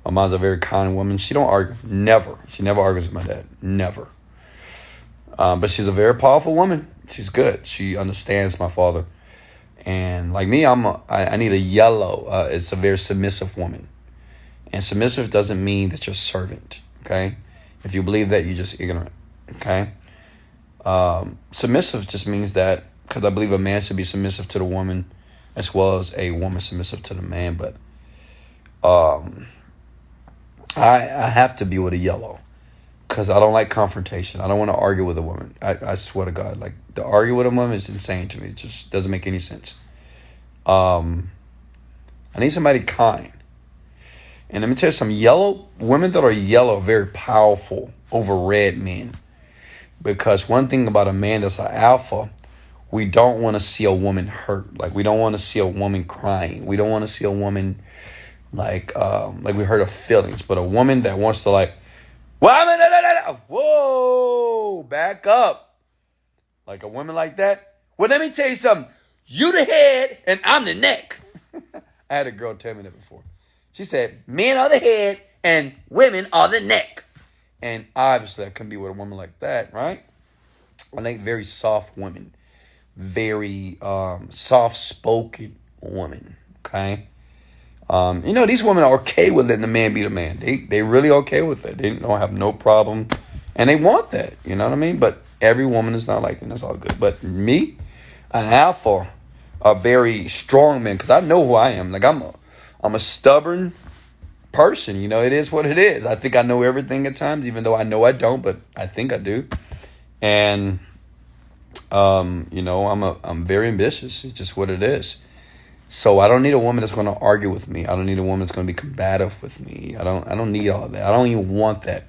My mom's a very kind woman. She don't argue. Never. She never argues with my dad. Never. But she's a very powerful woman. She's good. She understands my father. And like me, I need a yellow. It's a very submissive woman. And submissive doesn't mean that you're a servant. Okay? If you believe that, you're just ignorant. Okay? Submissive just means that, because I believe a man should be submissive to the woman as well as a woman submissive to the man. But I have to be with a yellow because I don't like confrontation. I don't want to argue with a woman. I swear to God, like, to argue with a woman is insane to me. It just doesn't make any sense. I need somebody kind. And let me tell you, some women that are yellow are very powerful over red men. Because one thing about a man that's an alpha, we don't want to see a woman hurt. Like, we don't want to see a woman crying. We don't want to see a woman like we hurt her feelings. But a woman that wants to whoa, back up. Like a woman like that. Well, let me tell you something. You the head and I'm the neck. I had a girl tell me that before. She said, men are the head and women are the neck. And obviously I couldn't be with a woman like that, right? I like very soft women. Very soft-spoken woman, okay? These women are okay with letting the man be the man. They really okay with it. They don't have no problem. And they want that, you know what I mean? But every woman is not like that. That's all good. But me, an alpha, a very strong man, because I know who I am. Like, I'm a stubborn person. It is what it is. I think I know everything at times, even though I know I don't, but I think I do. And, I'm very ambitious. It's just what it is. So I don't need a woman that's going to argue with me. I don't need a woman that's going to be combative with me. I don't need all that. I don't even want that.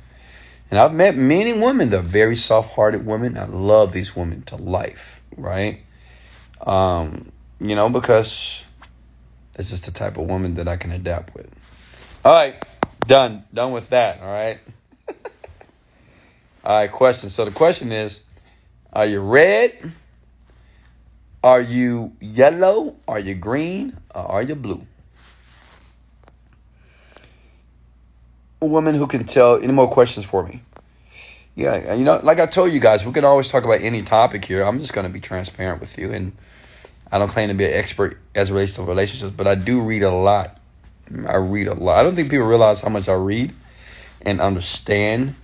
And I've met many women that are very soft-hearted women. I love these women to life, right? Because it's just the type of woman that I can adapt with. All right, done with that, all right? All right, question. So the question is, are you red Are you yellow? Are you green? Or are you blue? A woman who can tell. Any more questions for me? Yeah, like I told you guys, we can always talk about any topic here. I'm just going to be transparent with you. And I don't claim to be an expert as it relates to relationships, but I do read a lot. I read a lot. I don't think people realize how much I read and understand.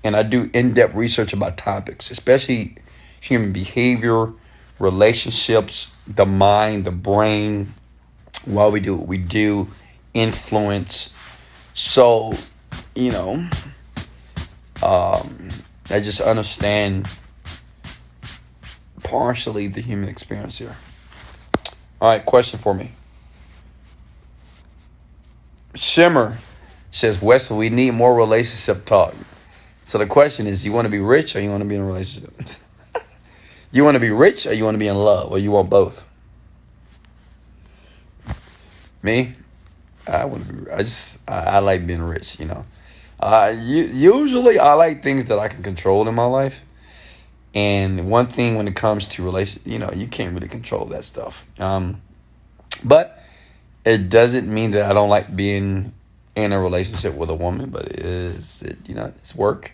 And I do in-depth research about topics, especially human behavior, relationships, the mind, the brain, why we do what we do, influence. So, I just understand partially the human experience here. All right, question for me. Shimmer says, Wesley, we need more relationship talk. So the question is, you want to be rich or you want to be in a relationship? You want to be rich or you want to be in love, or you want both? Me? I want to be. I like being rich. Usually I like things that I can control in my life. And one thing when it comes to you can't really control that stuff. But it doesn't mean that I don't like being in a relationship with a woman. But it's work.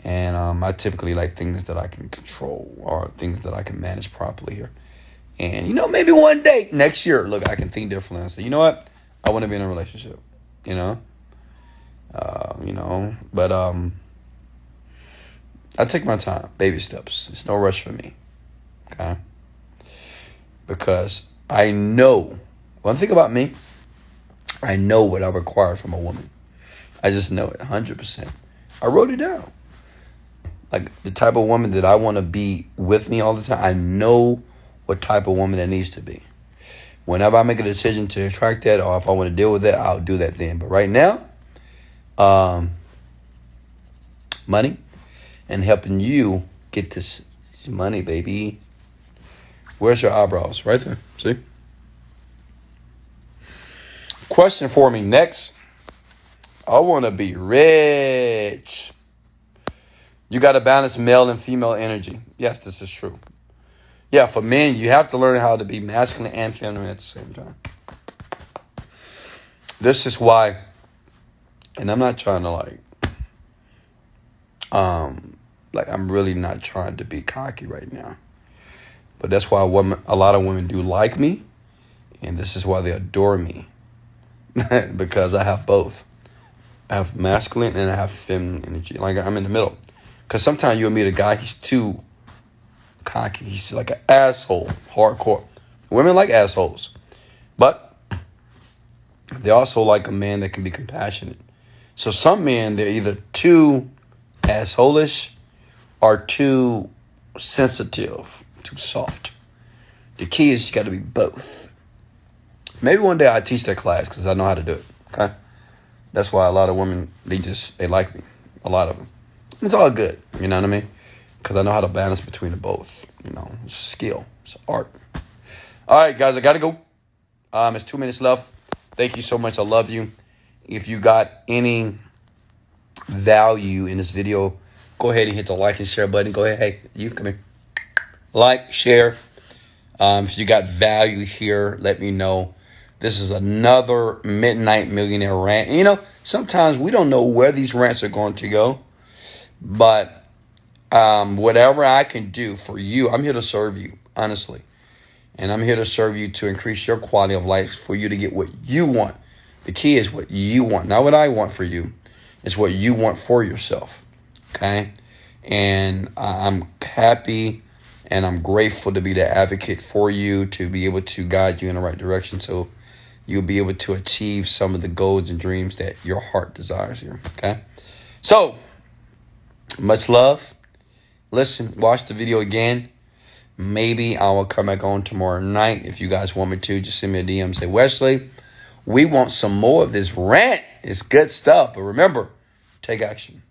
And I typically like things that I can control or things that I can manage properly here. And, maybe one day next year, look, I can think differently and say, you know what? I want to be in a relationship, but I take my time, baby steps. It's no rush for me, okay? Because I know, one thing about me, I know what I require from a woman. I just know it 100%. I wrote it down. Like the type of woman that I want to be with me all the time, I know what type of woman that needs to be. Whenever I make a decision to attract that, or if I want to deal with that, I'll do that then. But right now, money and helping you get this money, baby. Where's your eyebrows? Right there. See? Question for me next. I want to be rich. You got to balance male and female energy. Yes, this is true. Yeah, for men, you have to learn how to be masculine and feminine at the same time. This is why, and I'm not trying to I'm really not trying to be cocky right now. But that's why a lot of women do like me, and this is why they adore me. Because I have both. I have masculine and I have feminine energy. Like I'm in the middle. Because sometimes you'll meet a guy, he's too cocky. He's like an asshole, hardcore. Women like assholes. But they also like a man that can be compassionate. So some men, they're either too assholish or too sensitive, too soft. The key is you got to be both. Maybe one day I teach that class because I know how to do it. Okay? That's why a lot of women, they like me. A lot of them. It's all good. You know what I mean? Because I know how to balance between the both. It's a skill. It's an art. All right, guys, I got to go. It's 2 minutes left. Thank you so much. I love you. If you got any value in this video, go ahead and hit the like and share button. Go ahead. Hey, you come here. Like, share. If you got value here, let me know. This is another Midnight Millionaire rant. And, sometimes we don't know where these rants are going to go. But whatever I can do for you, I'm here to serve you, honestly. And I'm here to serve you to increase your quality of life for you to get what you want. The key is what you want, not what I want for you. It's what you want for yourself, okay? And I'm happy and I'm grateful to be the advocate for you, to be able to guide you in the right direction so you'll be able to achieve some of the goals and dreams that your heart desires here, okay? So, much love. Listen, watch the video again. Maybe I will come back on tomorrow night. If you guys want me to, just send me a DM. Say, Wesley, we want some more of this rant. It's good stuff. But remember, take action.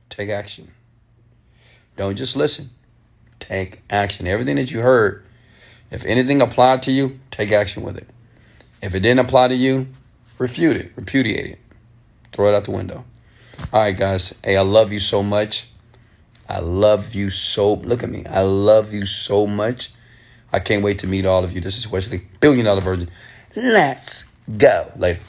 Take action. Don't just listen. Take action. Everything that you heard, if anything applied to you, take action with it. If it didn't apply to you, refute it. Repudiate it. Throw it out the window. All right, guys. Hey, I love you so much. I love you so. Look at me. I love you so much. I can't wait to meet all of you. This is Wesley, $1 Billion Virgin. Let's go. Later.